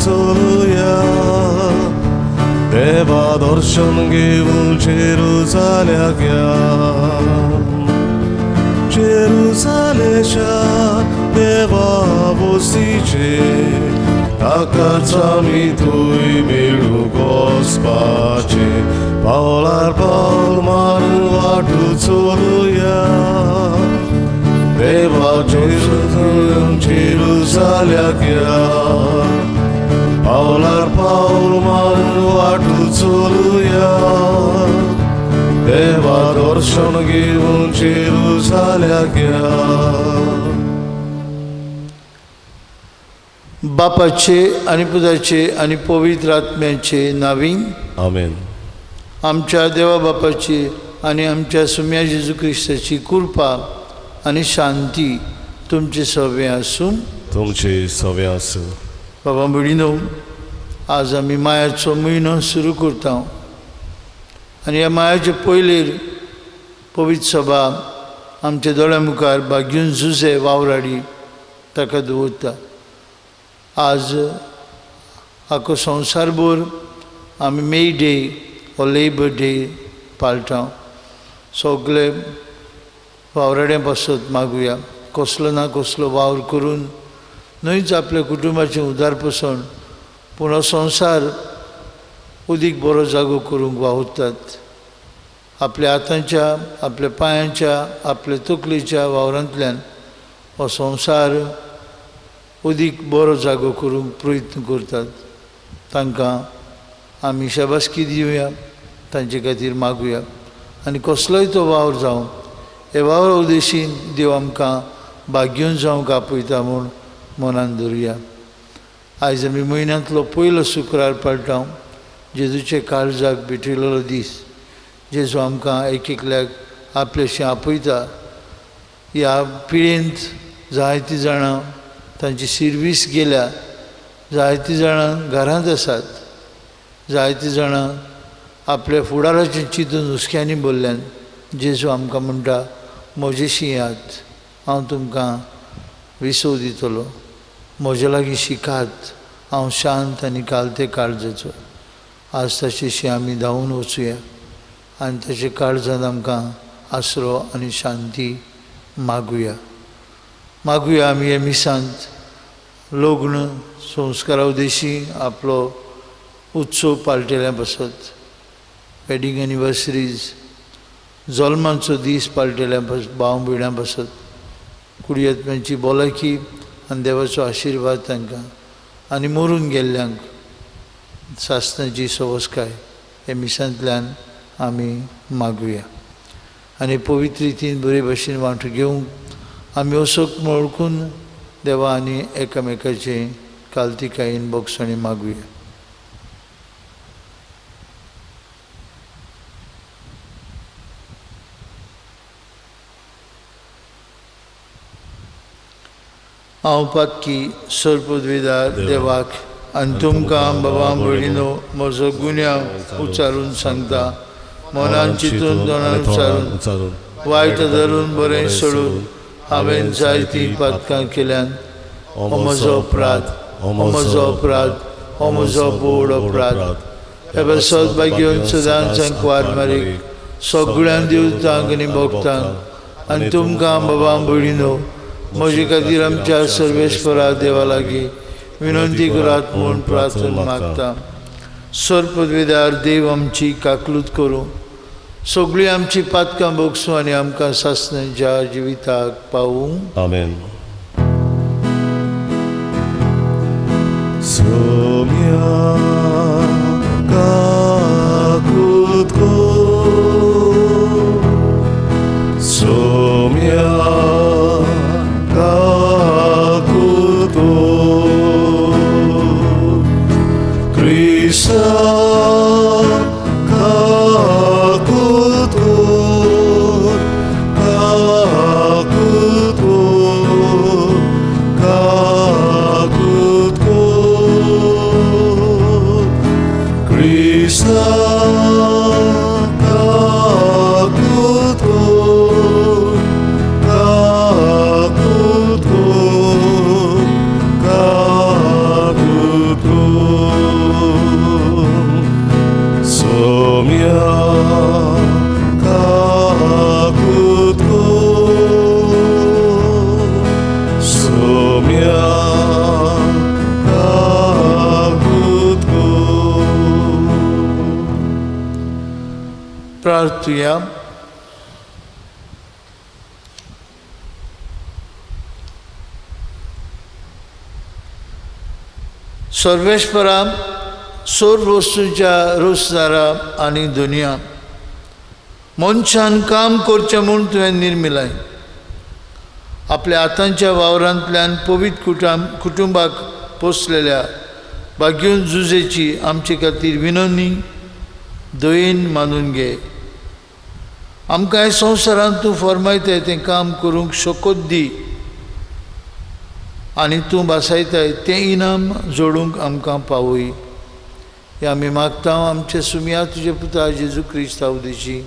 चलूया देवा दर्शन घेऊन जेरुसाल्याक या जेरुसालेच्या देवा बसीचे ताकाच आमी थंय मेळूंक वचपाचे पावलार पावल मारून वाटू चलूया देवा जेरुसाल्याक या पावलार पावल मारून वाटू चलूया देवा दर्शन घेऊन जेरुसाल्याक या बापाचे आणि पुताचे आणि पवित्र आत्म्याचे नावीन आमेन. आमच्या देवा बापाची आणि आमच्या सुम्या जेजू ख्रिस्ताची कृपा आणि शांती तुमचे सवे आसूं. तुमचे सवे आसूं. बाबा भयणीनो, आज आमी मायाचो म्हयनो सुरू करता आनी ह्या मायाचे पयलीर पवित्र सभा आमच्या दोळ्या मुखार भाग्यून जुजे वावराडी ताका दवरता. आज आखो संवसारभर आमी मे डे हो लेबर डे पाळटा. सगळे वावराड्या बसत मागुया, कसलो ना कसलो वावर करून न्हयच आपल्या कुटुंबाचें उदार पसण पूण हो संवसार उदीक बरो जागो करूंक वावुरतात. आपल्या हातांच्या, आपल्या पांयांच्या, आपल्या तकलेच्या वावरांतल्यान हो संवसार उदीक बरो जागो करूंक प्रयत्न करतात. तांकां आमी शाबासकी दिवया, तांचे खातीर मागुया आनी कसलोय तो वावर जावं हे वावरा उद्देशीन देव आमकां भाग्यून जावंक आपयता म्हूण मनान धरुया. आयज आमी म्हयन्यांतलो पयलो शुक्रार पाळटा, जेजूचे काळजाक भेटिल्लो दीस. जेजू आमकां एक एकल्याक आपलेशें आपयता. ह्या पिळेंत जायतीं जाणां तांची सिर्वीस गेल्या, जायतीं जाणां घरांत आसात, जायतीं जाणां आपल्या फुडाराचें चिंतून हुस्क्यांनी भरल्यान जेजू आमकां म्हणटा, म्हजेशी यात, हांव तुमकां विसव दितलो, म्हजे लागीं शिकात, हांव शांत आनी कालते काळजाचो. आज तशेंशी आमी धांवून वचुया आनी ताचे काळजांत आमकां आसरो आनी शांती मागुया. मागुया आमी हे मिसांत लग्न संस्कारा उद्देशी आपलो उत्सव पाळटल्या बसत, वेडिंग एनिवर्सरीज, जल्माचो दीस पाळटल्या भाव भयणां बसत, कुडयात्म्यांची भलायकी आनी देवाचो आशिर्वाद तांकां आनी मरून गेल्ल्यांक सासणाची सवस्काय हे मिसांतल्यान आमी मागुया. आनी पवित्र रितीन बरे भाशेन वांटो घेवंक आमी असोक वळखून देवा आनी एकामेकाचे काल्तिकायेन बोगसणी मागुया. हांव पातकी सरपदवीदार देवाक आनी तुमकां बाबा भयणीनो म्हजो गुन्यांव उच्चारून सांगता. मनान चिंतून दोनान उच्चारून वायट धरून बरें सोडून हांवें जायतीं पातकां केल्यान हो म्हजो अपराध, हो म्हजो अपराध, हो म्हजो बोड अपराध. हे सद्भाग्यवन सदांच सांकवार मारीक सगळ्यां दिवतांक आनी भक्तांक आनी तुमकां बाबा भयणीनो म्हजे खातीर आमच्या सर्वेश्वरा देवा लागीं विनंती करात म्हूण प्रार्थना मागता. सरपदवीदार देव आमची काकलूत करूं, सगळीं आमची पातकां भोगसूं आनी आमकां सासणाच्या जिविताक पावूं. आमेन. सोम्या काकूत सोम्या सोम्या काकुतको सोम्या काकुतको. प्रार्थूया. सर्वेश्वरा, सर्व वस्तूंच्या रोजदारा आनी दुनिया मनशान काम करचें म्हूण तुवें निर्मिलाय. आपल्या हातांच्या वावरांतल्यान पवित्र कुटुंबाक पोसलेल्या भाग्यून जुजेची आमचे खातीर विनोनी दयेन मानून घे. आमकां ह्या संवसारांत तूं फरमायताय तें काम करूंक शकोत दी आनी तूं बासायताय तें इनाम जोडूंक आमकां पावय. हें आमी मागता आमचे सुमया तुजे पुता जेजू क्रिस्त आवडीची.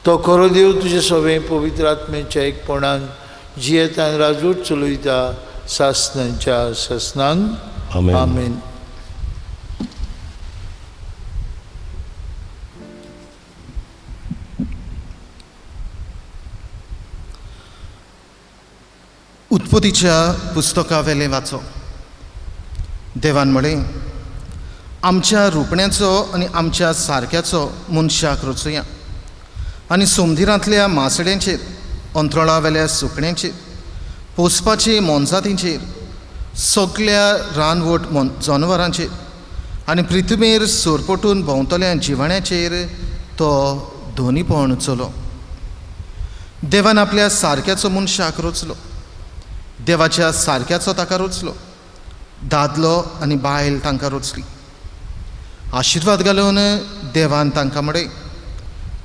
तो खरो देव तुजे सवें पवित्र आत्म्याच्या एकपणान जियेता आनी राजवट चलयता सासनांच्या सासनांक. आमेन. उत्पत्तीच्या पुस्तकावेलें वाचो. देवान म्हळें, आमच्या रुपण्याचो आनी आमच्या सारक्याचो मनशाक रचुया आनी समुद्रांतल्या मासड्यांचेर, अंतराळावेल्या सुकण्यांचेर, पोसपाचे मोनजातींचेर, सगळ्या रानवट जनावरांचेर आनी पृथ्वीर सोरपटून भोंवतल्या जिवाण्याचेर तो दोनीपण चलो. देवान आपल्या सारक्याचो मनशाक रचलो. देवाच्या सारक्याचो ताका रचलो. दादलो आनी बायल तांकां रचली. आशिर्वाद घालून देवान तांकां म्हळें,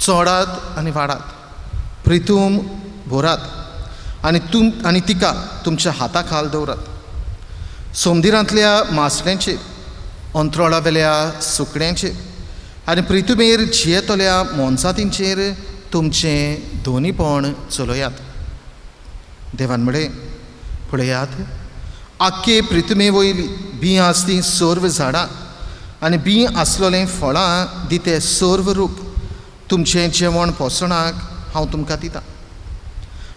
चोडात आनी वाडात, पृथ्वी भरात आनी तिका तुमच्या हाता खाल दवरात. समुद्रांतल्या मासड्यांचेर, अंतराळावेल्या सुकण्यांचेर आनी पृथ्वीर जियेतल्या मोनजातींचेर तुमचें दोनीपण चलयात. देवान म्हळें, पळयात, आख्खे पृथ्वी वयली बीं आसलीं सर्व झाडां आनी बीं आसलोलें फळां दिते सर्व रूप तुमचें जेवण पोसणाक हांव तुमकां दितां.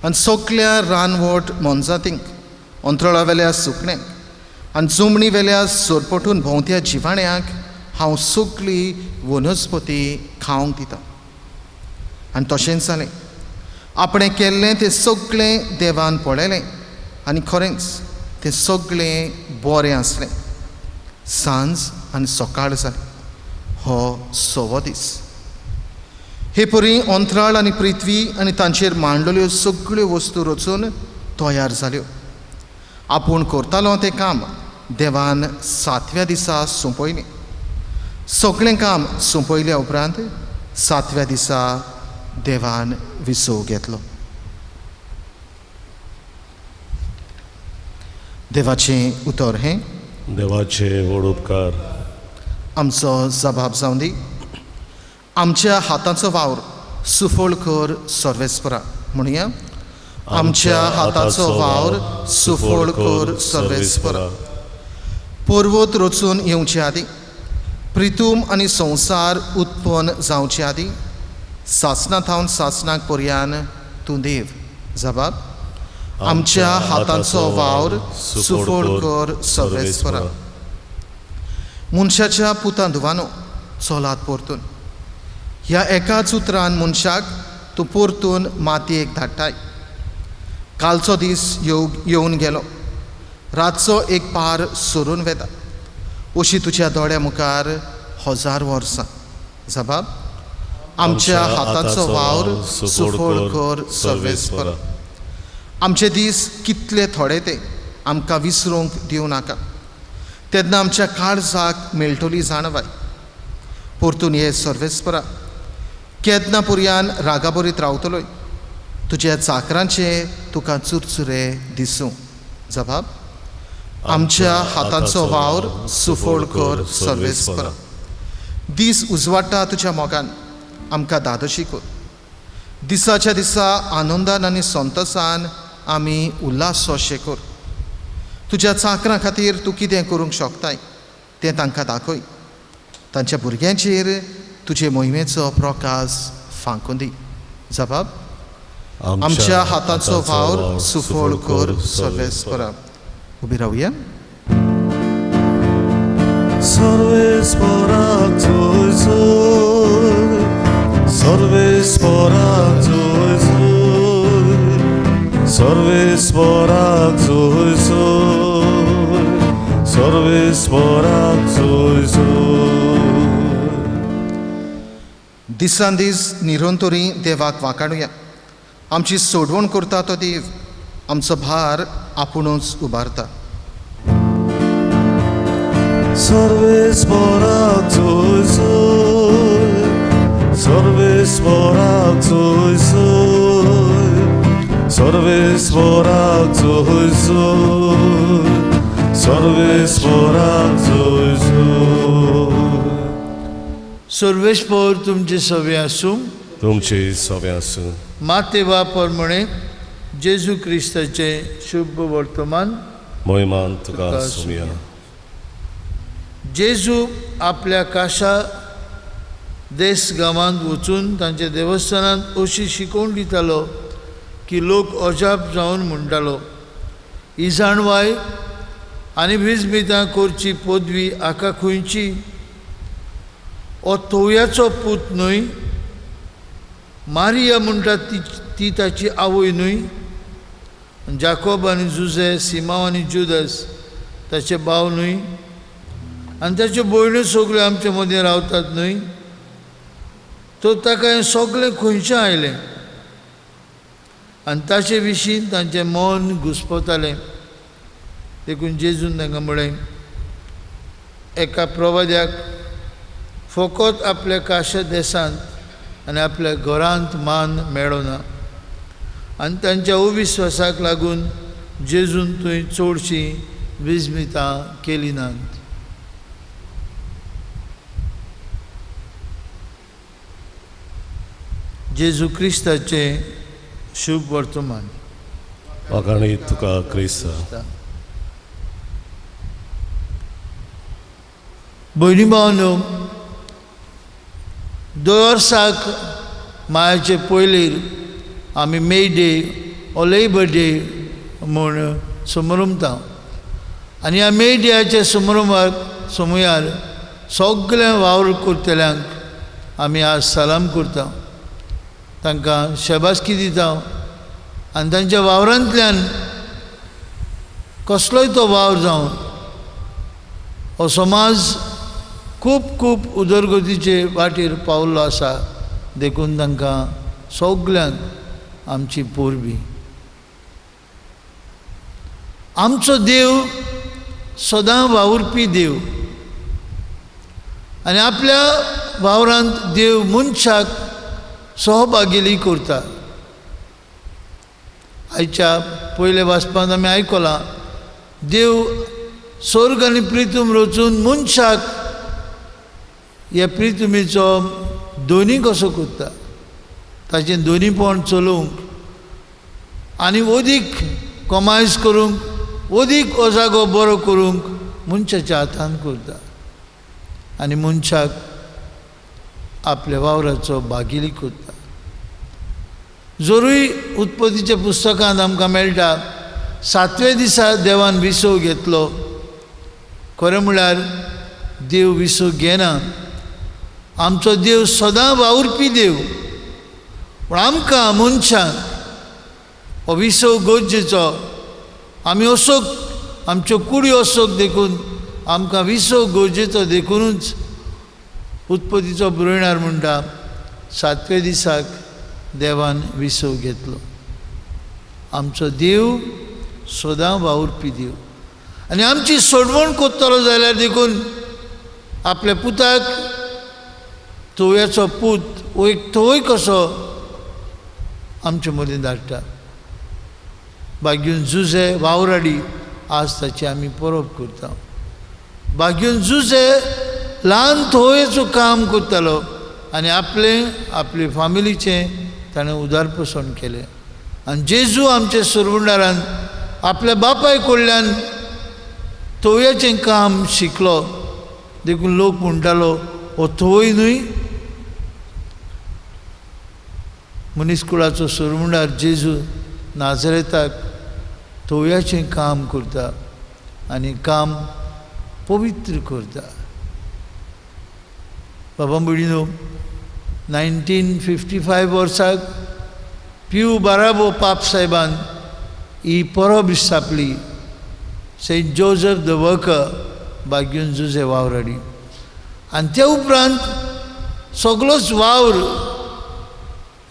आनी सगळ्या रानवट मोनजातींक, अंतराळावेल्या सुकण्यांक आनी जमणी वेल्या सोरपटून भोंवत्या जिवाण्याक हांव सगळी वनस्पती खावंक दितां. आनी तशेंच जालें. आपणें केल्लें तें सगळें देवान पळयलें आनी खरेंच तें सगळें बरें आसलें. सांज आनी सकाळ जाली. हो 6वो दीस. हे परी अंतराळ आनी पृथ्वी आनी तांचेर मांडलेल्यो सगळ्यो वस्तू रचून तयार जाल्यो. आपूण करतालो तें काम देवान 7व्या दिसा सोंपयलें. सगळें काम सोंपयल्या उपरांत 7व्या दिसा देवान विसव घेतलो. देवाचें उतर हें, देवाचे व्हड उपकार. आमचो जबाब जावन दी. आमच्या हातांचो वावर सुफळ कर सर्वेस्परा. म्हणुया, आमच्या हाताचो वावर सुफळ कर सर्वेस्परा. पर्वत रचून येवचे आदी, पृथ्वी आनी संवसार उत्पन्न जावचे आदी, सासणां थावन सासणाक पर्यान तूं देव. जबाब, आमच्या हातांचो वावर सुफळ कर सर्वेस्परा. मनशाच्या पुतां धुवानो चलात परतून. ह्या एकाच उतरान मनशाक तूं परतून मातयेक धाडटाय. कालचो दीस येवन गेलो, रातचो एक पार सरून वेता, अशी तुज्या दोळ्या मुखार 1000 वर्सां. जबाब, आमच्या हातांचो वावर सुफळ कर सर्वेस्परा. आमचे दीस कितले थोडे ते आमकां विसरूंक दिवं नाका. तेन्ना आमच्या काळजाक मेळटली जाणवाय. परतून ये सर्वेस्परा. केदना पर्यान रागाबरीत रावतलोय. तुज्या चाकरांचे तुका चुरचुरे दिसूं. जबाब, आमच्या हातांचो वावर सुफळ कर सर्वेस्परा. दीस उजवाडटा तुज्या मोगान आमकां दादोशी कर. दिसाच्या दिसा आनंदान आनी संतोषान आमी उल्हास सोशे कर. तुज्या चाकरां खातीर तूं कितें करूंक शकताय तें तांकां दाखय. तांच्या भुरग्यांचेर तुजे मोहिमेचो प्रकाश फांकून दी. जबाब: आमच्या हाताचो वावर सुफळ कर सर्वेस्परा. उबी रावया. सर्वेस्पराक जय जय, सर्वेस्पराक जय जय, सर्वेस्पराक जय जय, सर्वेस्पराक जय जय. दिसान दीस निरंतरी देवाक वाखाणुया. आमची सोडवण करता तो देव आमचो भार आपुणूच उबारता. सर्वेस्पराक जय जय, सर्वेस्पराक जय जय, सर्वेस्पराक जय जय, सर्वेस्पराक जय जय. सर्वेस्पर तुमचे सवे आसूं. तुमचे सवे आसूं. मातेवा प्रमाणे जेजू क्रिस्ताचे शुभ वर्तमान. मोहिमान तुका सुमया. जेजू आपल्या काशा देश गांवांत वचून तांच्या देवस्थानांत अशी शिकोवण दितालो की लोक अजाप जावन म्हणटालो, ही जाणवाय आनी विजमितां करची पदवी आका खंयची? ओ तोवयाचो पूत न्हय? मारिया म्हणटा ती ताची आवय न्हय? जाकोब आनी जुजे, सिमांव आनी जुदस ताचे भाव न्हय? आनी ताच्यो भयण्यो सगल्यो आमचे मदीं रावतात न्हय? तो ताका हें सगळें खंयचें आयलें? आनी ताचे विशीं तांचें मन घुस्पतालें. देखून जेजून तांकां म्हळें, एका प्रवाद्याक फकत आपल्या काशा देसांत आनी आपल्या घरांत मान मेळ्ळो ना. आनी तांच्या अविस्वासाक लागून जेजून थंय चडशीं विजमितां केलीं नात. जेजू क्रिस्ताचे शुभ वर्तमान. वाखाणी तुका क्रिस्त. भयणी भावांनो, दर वर्साक मायाचे पयलीर आमी मे डे ओ लेबर डे म्हूण समारंभता. आनी ह्या मे डेच्या समयार सगळ्या वावर करतल्यांक आमी आज सलाम करता, तांकां शेबासकी दिता. आनी तांच्या वावरांतल्यान कसलोय तो वावर जावन हो समाज खूब खूब उदरगतीचे वाटेर पावल्लो आसा. देखून तांकां सगल्यांक आमची पोरबी. आमचो देव सदां वावुरपी देव. आनी आपल्या वावरांत देव मनशाक सहभागिली करता. आयच्या पयले वाचपांत आमी आयकलां, देव स्वर्ग आनी प्रितूम रचून मनशाक ह्या प्रितुमेचो दोनी कसो करता, ताचें दोनीपण चलोवंक आनी अदीक कमायज करूंक, अदीक हो जागो बरो करूंक मनशाच्या हातांत करता. आनी मनशाक आपल्या वावराचो भागिली करता. जरूय उत्पत्तीच्या पुस्तकांत आमकां मेळटा, 7व्या दिसा देवान विसव घेतलो. खरें म्हळ्यार देव विसव घेना. आमचो देव सदां वावुरपी देव. पूण आमकां मनशांक हो विसव गरजेचो. आमी असोक आमच्यो कुडी असोक देखून आमकां विसव गरजेचो देखूनच उत्पत्तीचो बरयणार म्हणटा, 7व्या दिसाक देवान विसव घेतलो. आमचो देव सदां वावुरपी देव. आनी आमची सोडवण करतलो जाल्यार देखून आपल्या पुताक, तोवयाचो पूत वो एक तोवय कसो आमचे मदीं धाडटा. भाग्यून जुजे वावराडी आज ताची आमी परब करता. भाग्यून जुजे ल्हान तोवयेचो काम करतालो आनी आपले फामिलीचें ताणें उदारपसण केलें. आनी जेजू आमच्या सुरवंडारान आपल्या बापाय कडल्यान तोवयाचें काम शिकलो. देखून लोक म्हणटालो, हो तोवय न्हय, मनीसकुळाचो सरमुंडार जेजू नाझरेताक तोवयाचें काम करता आनी काम पवित्र करता. बाबा भयणीनो, 1955 वर्साक पियू बाराबो पाप साहेबान ही परब स्थापली. सेंट जोसेफ द वर्कर बाग्यून जुजे वावराडी. आनी त्या उपरांत सगळोच वावर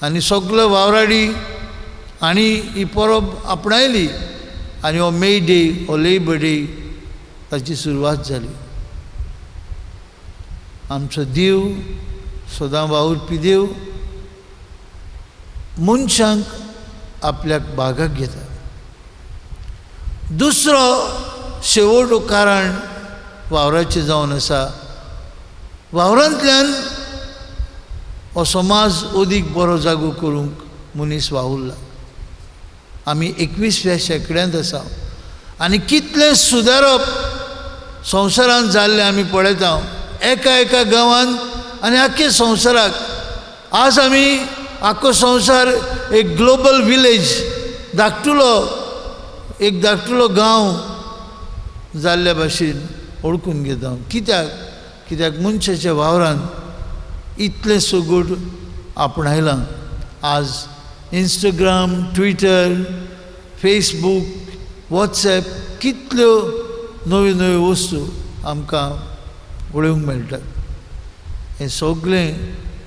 आनी सगळो वावराडी आनी ही परब आपणायली आनी हो मे डे हो लेबर डे ताची सुरवात जाली. आमचो देव सदां वावुरपी देव मनशांक आपल्याक बागाक घेता. दुसरो शेवटो कारण वावराचें जावन आसा, वावरांतल्यान हो समाज अदीक बरो जागो करूंक मनीस वावुरला. आमी 21व्या शेंकड्यांत आसा आनी कितलें सुदारप संवसारांत जाल्लें आमी पळयता. एका गांवांत आनी आख्खे संवसाराक आज आमी आख्खो संवसार एक ग्लोबल विलेज एक धाकटुलो गांव जाल्ल्या भाशेन ओळखून घेता. कित्याक मनशाच्या वावरांत इतलें सगोट आपणायलां. आज इंस्टाग्राम, ट्विटर, फेसबूक, वॉट्सॅप कितल्यो नव्यो नव्यो वस्तू आमकां पळोवंक मेळटात. हें सगळें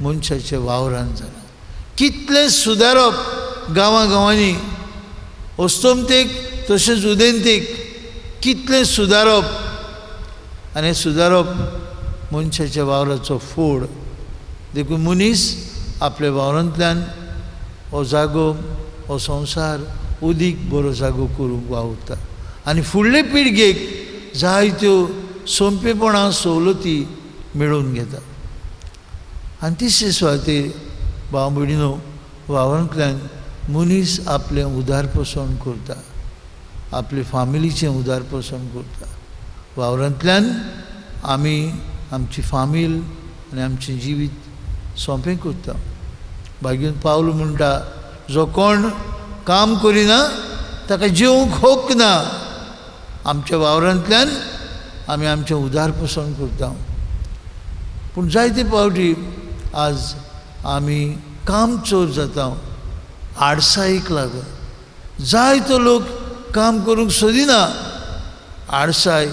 मनशाच्या वावरांत जालां. कितलें सुदारप गांवांनी अस्तंतेक तशेंच उदेंतेक कितलें सुदारप आनी हें सुदारप मनशाच्या वावराचो फोड. देखून मनीस आपल्या वावरांतल्यान हो जागो हो संवसार अदीक बरो जागो करूंक वावुरता आनी फुडले पिळगेक जायत्यो सोंपेपणां सवलती मेळोवन घेता. आनी तिसरे सुवातेर भाव भयणीनो, वावरांतल्यान मनीस आपलें उदारपोसण करता, आपले फामिलीचें उदारपोसण करता. वावरांतल्यान आमी आमची फामील आनी आमचें जिवीत सोंपें करता. भाग्यून पावलो म्हणटा, जो कोण काम करिना ताका जेवंक होक ना. आमच्या वावरांतल्यान आमी आमचें उदारपोसण करता. पूण जायते फावटी आज आमी काम चोर जाता आडसायेक लागून. जायतो लोक काम करूंक सोदिना. आडसाय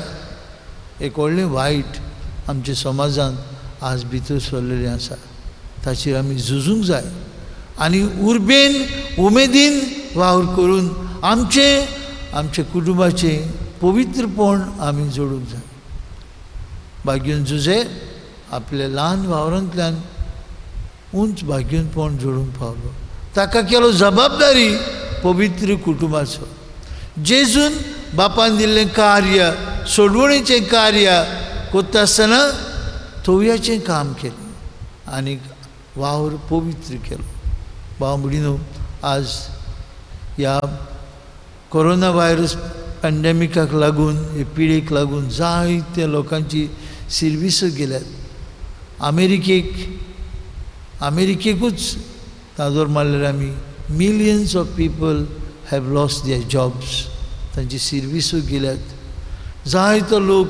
एक व्हडलें वायट आमच्या समाजांत आज भितर सरलेलें आसा. ताचेर आमी झुजूंक जाय आनी उर्बेन उमेदीन वावर करून आमचे कुटुंबाचें पवित्रपण आमी जोडूंक जाय. भाग्यून जुजे आपल्या ल्हान वावरांतल्यान उंच भाग्यूनपण जोडूंक पावलो. ताका केलो जबाबदारी पवित्र कुटुंबाचो. जेजून बापान दिल्लें कार्य, सोडवणेचें कार्य करता आसतना तोवयाचें काम केलें आनी वावर पवित्र केलो. भाव भयणीनो, आज ह्या कोरोना व्हायरस पॅन्डेमिकाक लागून, हे पिडेक लागून जायत्या लोकांची सिर्विसो गेल्यात. अमेरिकेकूच ताजोर मारल्यार आमी millions of people have lost their jobs. तांची सिर्विसो गेल्यात. जायतो लोक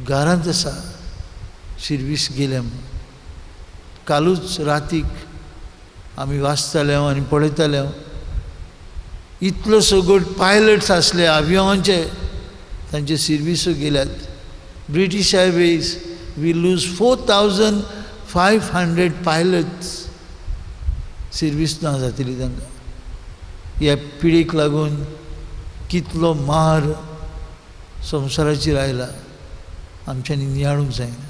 घरांत आसा, सिर्वीस गेल्या. कालूच रातीक आमी वाचताले आनी पळयताले, इतलो सगळो पायलट्स आसले आवियोंचे, तांचे सिर्विसो गेल्यात. British Airways we lose 4,500 pilots. सिर्वीस ना जातली तांकां. ह्या पिडेक लागून कितलो मार संवसाराचेर आयला आमच्यांनी नियाळूंक जायना.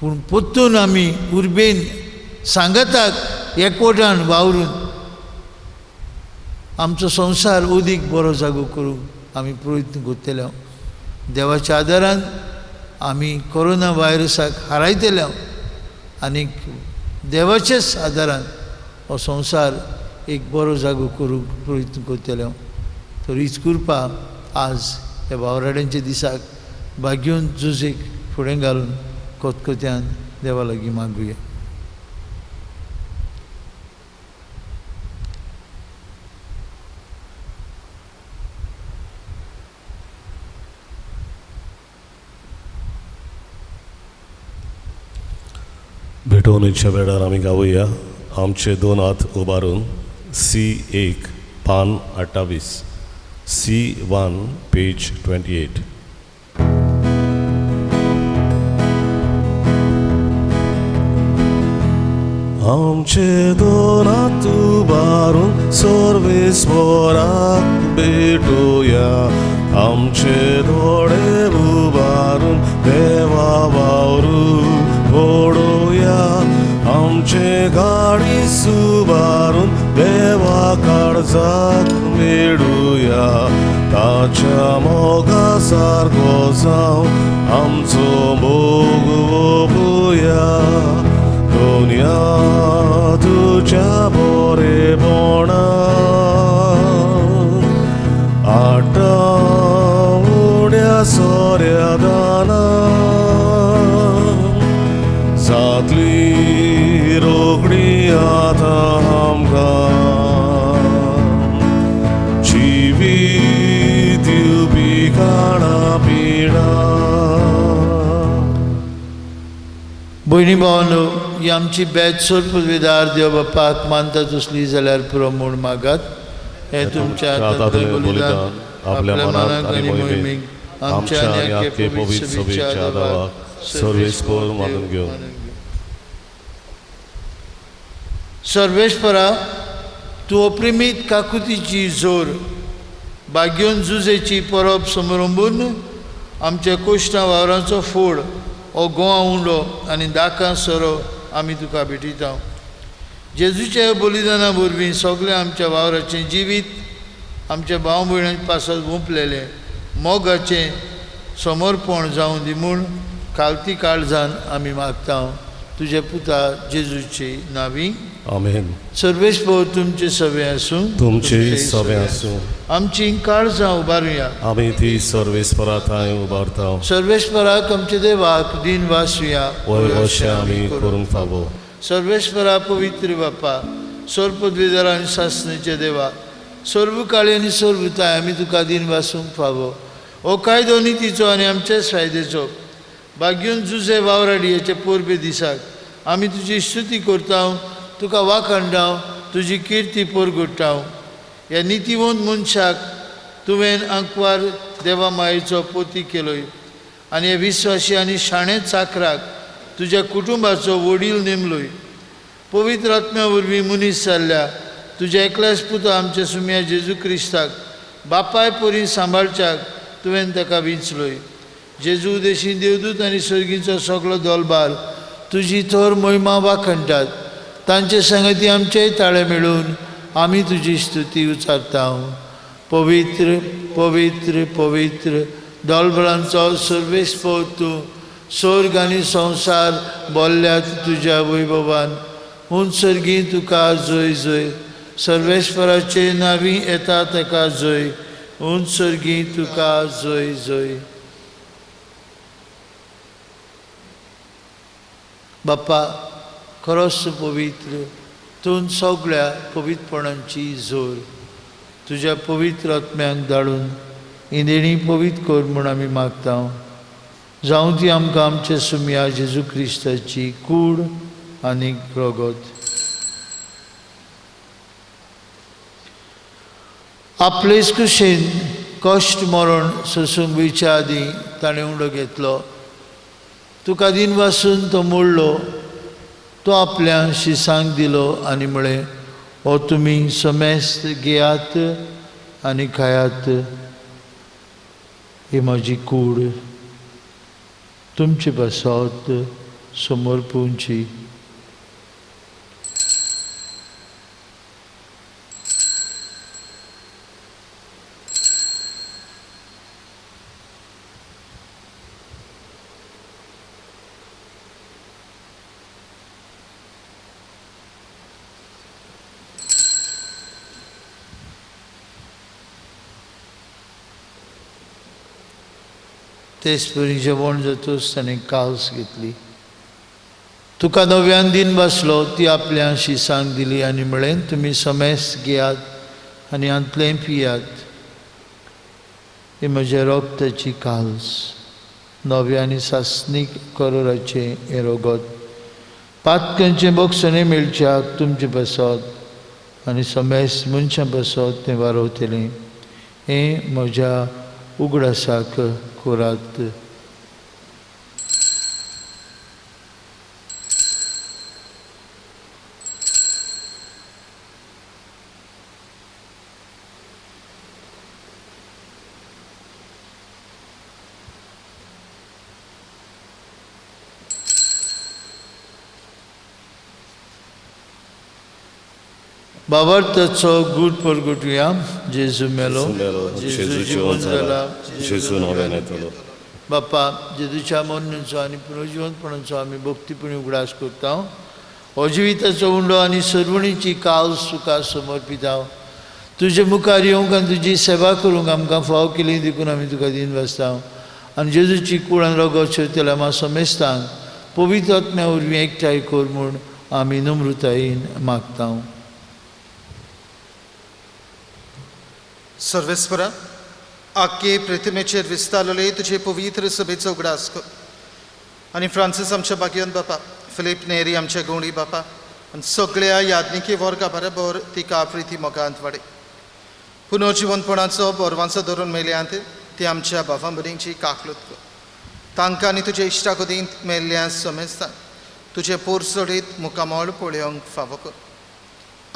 पूण परतून आमी उर्बेन सांगाताक एकवटान वावरून आमचो संवसार अदीक बरो जागो करूंक आमी प्रयत्न करतले. देवाच्या आदारान आमी कोरोना व्हायरसाक हारायतले आनी देवाच्याच आदारान हो संवसार एक बरो जागो करूंक प्रयत्न करतले. तर हीच कृपा आज ह्या वावराड्यांच्या दिसाक भाग्यून जुजेक फुडें घालून कोतकोत्यान देवा लागीं मागुया. उठवणीच्या वेळार आमी गावुया आमचे दोन हात उबारून C1 पान 28 C1 पेज 28. आमचे दोन हात उबारून सर्वेस्वराक भेटूया आमचे डोळे उबारून देवा वावरू ओडूया आमचे गाडी सुबारून देवा काळजाक मेळुया ताच्या मोगा सारको जावन आमचो मोग ओपुया दुनिया तुझ्या बरेपणान आटा उड्या सोऱ्या दाना जातली रोखडी आतां आमकां जिवीत दिवपी खाणां पिणां. भयणी भावांनो, ही आमची बॅचसर पदवीदार देव बापाक मानता तसली जाल्यार पुरो म्हूण मागात. हे तुमच्या हातांतलें बलिदान आपल्या मनाक आनी मोहिमेक आमच्या आनी आख्खे पवित्र सभेच्या आदाराक सर्वेस्पर मानून घेवन. सर्वेस्परा, तूं अप्रिमीत काकुतीची जोर भाग्योन झुजेची परब समारंभून आमच्या कोश्टां वावरांचो फोड हो गोवा उंडो आनी दाकां सोरो आमी तुका भेटयता. जेजूच्या बलिदाना वरवीं सगळें आमच्या वावराचें जिवीत आमच्या भाव भयणांच्या पासत गुंपलेलें मोगाचें समर्पण जावं दी म्हूण कालती काळजान आमी मागता तुजे पुता जेजूचे नांवी. आमेन. सर्वेस्पर तुमचे सवे आसूं. तुमचे सवे आसूं. आमची काळजां उबारुया. आमी ती सर्वेस्परा थंय उबारता. सर्वेस्पराक आमचे देवाक दिन वासुया. वय अशें आमी करूंक फावो. सर्वेस्परा पवित्र बापा, सर्व पदवीधर आनी सासणेचे देवा, सर्व काळी आनी सर्वताय आमी तुका दिन वासूंक फावो. हो कायदो नितीचो आनी आमच्याच फायद्याचो भाग्यून जुजे वावराडयेचे पोरबे दिसाक आमी तुजी स्तुती करता, तुका वाखाणटाव, तुजी किर्ती परगट्टाव. ह्या नितीवंत मनशाक तुवें आंकवार देवा मायेचो पोती केलोय आनी हे विश्वासी आनी शाणे चाकराक तुज्या कुटुंबाचो वडील नेमलोय. पवित्र आत्म्या वरवीं मनीस जाल्ल्या तुज्या एकल्याच पुता आमच्या सुम्या जेजू क्रिस्ताक बापाय परी सांबाळच्याक तुवें ताका विंचलोय. जेजू उदेशी देवदूत आनी सर्गीचो सगळो दोलबार तुजी थोर महिमा वाखणटात. तांचे संगती आमचेय ताळे मेळून आमी तुजी स्तुती उचारता. पवित्र पवित्र पवित्र दोलबरांचो सर्वेस्पर तूं स्वर्ग आनी संवसार बोल्ल्यात तुज्या वैभवान. म्हूण सर्गी तुका जय जय. सर्वेस्पराचे नांवी येता ताका जय. म्हूण सर्गी तुका जय जय. बाप्पा, खरोच पवित्र, तूं सगळ्या पवित्रपणांची जोर तुज्या पवित्र आत्म्यांक धाडून ही देणी पवित्र कर म्हूण आमी मागता. जावं ती आमकां आमच्या सुम्या जेजू क्रिस्ताची कूड आनी रगत. आपलेच कुशेन कश्ट मरण सोसूंक वयच्या आदीं ताणें उंडो घेतलो. तुका दिन वासून तो मोडलो. तो आपल्या शिसांक दिलो आनी म्हळें, हो तुमी समेस्त घेयात आनी खायात. ही म्हजी कूड तुमचे पासत समर्पूंची. तेच परी जेवण जातूच ताणें काल्स घेतली. तुका नव्यान दिन बसलो ती आपल्या शिसांक दिली आनी म्हळें, तुमी समेस्त घेयात आनी अंतलें पियात. ही म्हज्या रोगताची काल्स, नव्या आनी सासणीक करोराचें हें रगत पातकांचे बोगसणे मेळच्याक तुमचे बसत आनी समेस मनशां बसत तें वारोवतलें हें म्हज्या उगडासाक करात. बाबार्थाचो गूट परगटुया. जेजू मेलो, जेजू जिवन जाला, जेजू नव्यान येतलो. बापा, जेजूच्या मरणाचो आनी पुनर्जिवंतपणाचो आमी भक्तीपणी उगडास करता. हो जिविताचो उंडो आनी सर्वणीची काल सुखां समर्पिता. तुजे मुखार येवंक आनी तुजी सेवा करूंक आमकां फाव केली देखून आमी तुका दिन वाचता. आनी जेजूची कुळान रगत शेतल्या मातसो मेस्तांक पवित्र आत्म्या वरवीं एकठांय कर म्हूण आमी नम्रतायेन मागता. सर्वेस्परा, आख्खे पृथ्वीचेर विस्तारलेले तुजे पवित्र सभेचो उगडास कर. आनी फ्रांसीस आमच्या भाग्यवंत बापा, फिलीप नेरी आमच्या गवंडी बापा आनी सगळ्या याज्ञिकी वर्गा बरोबर तिका प्रिती मोगांत वाडय. पुनर्जिवंतपणाचो बोरवांचो धरून मेल्यांत ती आमच्या भावां भयणींची काकलूत कर. तांकां आनी तुज्या इश्टाकुदींत मेल्ल्या समेस्तांक तुजे पोरसडीत मुखामोळ पळोवंक फावो कर.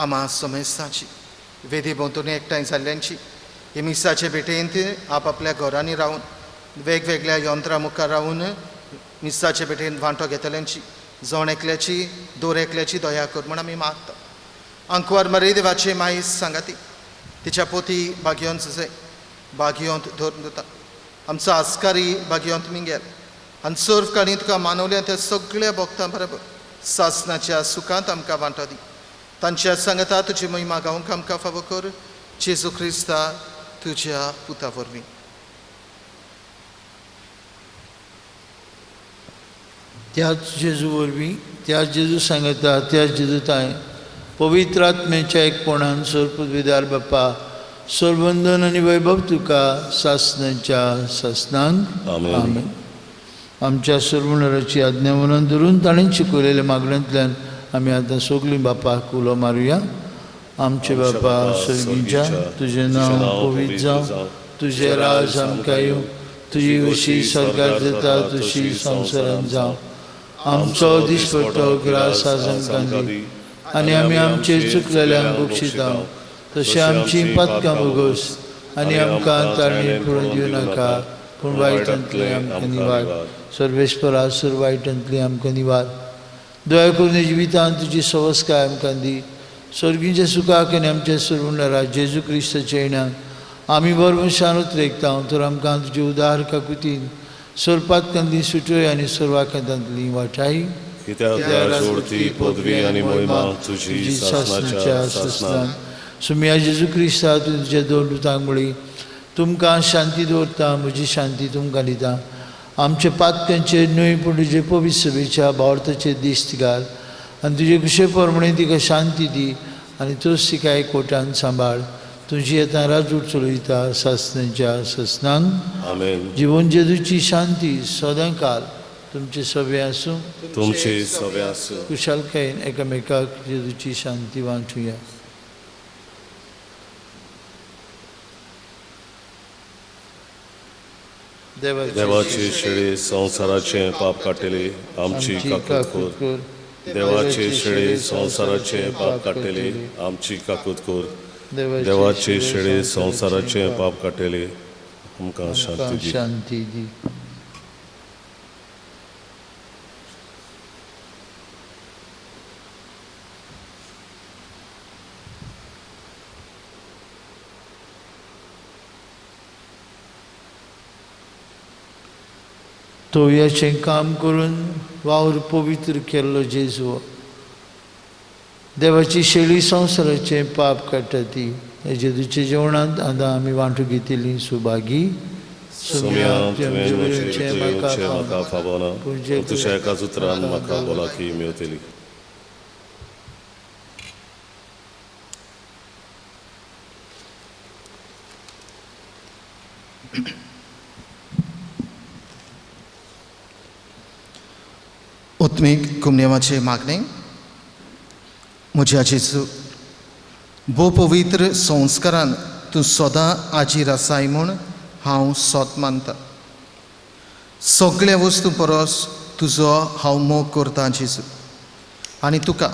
आम्हा समेस्तांची वेदी भोंवतणी एकठांय जाल्ल्यांची हे मिसाचे भेटेंत आपआपल्या घरांनी रावन वेगवेगळ्या यंत्रां मुखार रावन मिसाचे भेटेंत वांटो घेतल्यांची जण एकल्याची दोर एकल्याची दया कर म्हूण आमी मागता. अंकवार मरे देवाचे माईस सांगाती तिच्या पोती भाग्यवंत जे भाग्यवंत धरून दिता. आमचो आस्कारी भाग्यवंत मिंगेल आनी सर्व काणी तुका मानवल्या त्या सगळ्या भक्तां बरोबर सासणाच्या सुखांत आमकां वांटो दी. तांच्या सांगता तुजी महिमा गावंक आमकां फावो कर. जेजू क्रिस्ता तुज्या पुता वरवीं. त्याच जेजू वरवीं, त्याच जेजू सांगता, त्याच जेजू ताय पवित्र आत्म्याच्या एकपणान सर्पविदार बापा सर्वंदन आनी वैभव तुका सासणाच्या सासणांक आमेन. आमच्या सर्वनराची आज्ञा मनान धरून ताणें शिकयलेल्या मागण्यांतल्यान आमी आतां सगळीं बापाक उलो मारुया. आमचे बापा स्वर्गीच्या, तुजें नांव पवित्र जावं, तुजें राज आमकां येवं, तुजी कशी स्वर्गांत जाता तशी संवसारांत जावं. आमचो दिसपट्टो ग्रास आज आमकां दी आनी आमी आमचेर चुकलेल्यांक बक्षिता तशें आमची पातकां भोगोस आनी आमकां तारणेर पडून दिवं नाका पूण वायटांतली आमकां निवार. सर्वेस्परा सर्व वायटांतली आमकां निवार. दया करून जिवितांत तुजी संस्कार आमकां दी. स्वर्गीच्या सुखाक आनी आमच्या सर्वनरा जेजू क्रिस्ताच्या येण्याक आमी बरोवशान उतरेकता. तर आमकां तुजे उदार काकुतीन सर्पातकांतली सुटोय आनी सर्वाकांतांतली वाटाय. कित्याक जोडती पदवी आनी महिमा तुजी सासणाच्या सासणान. सुम्या जेजू क्रिस्ता तुज्या दोन दुतांक मळी तुमकां शांती दवरता, म्हजी शांती तुमकां दिता. आमचे पातकांचेर न्हय पूण तुजे पवित्र सभेच्या भावार्थाचेर दीस तिगार आनी तुजे कुशे प्रमाणे तिका शांती दी आनी तोच तिका एकवटान सांबाळ. तुजी येता राजूट चलयता सासणाच्या सासणांक आमेन. जिवन जेजूची शांती सदां काल तुमचे सभे आसूं, तुमचे सभे आसूं. कुशालकायेन एकामेकाक जेजूची शांती वांटुया. देवाचे शेळे संवसाराचे पाप काडटले आमची काकूत कर. देवाचे शेळे संवसाराचे पाप काडटले आमची काकूत कर. देवाचे शेळे संवसाराचे पाप काडटले आमकां शांती दी. तो याचें काम करून वावर पवित्र केल्लो जेजू देवाची शेळी संवसाराचें पाप काडटा ती जेजूच्या जेवणांत आतां आमी वांटू घेतिल्ली सुभागी. म्हाका फावना तुज्या एकाच उतरान म्हाका भलायकी मेळटली. ओत्मीक कुमनेवाचे मागणे. म्हज्या जेजू, भोव पवित्र संस्कारान तूं सदां आजीर आसाय म्हूण हांव सोत मानता. सगळ्या वस्तू परस तुजो हांव मोग करतां जेजू, आनी तुका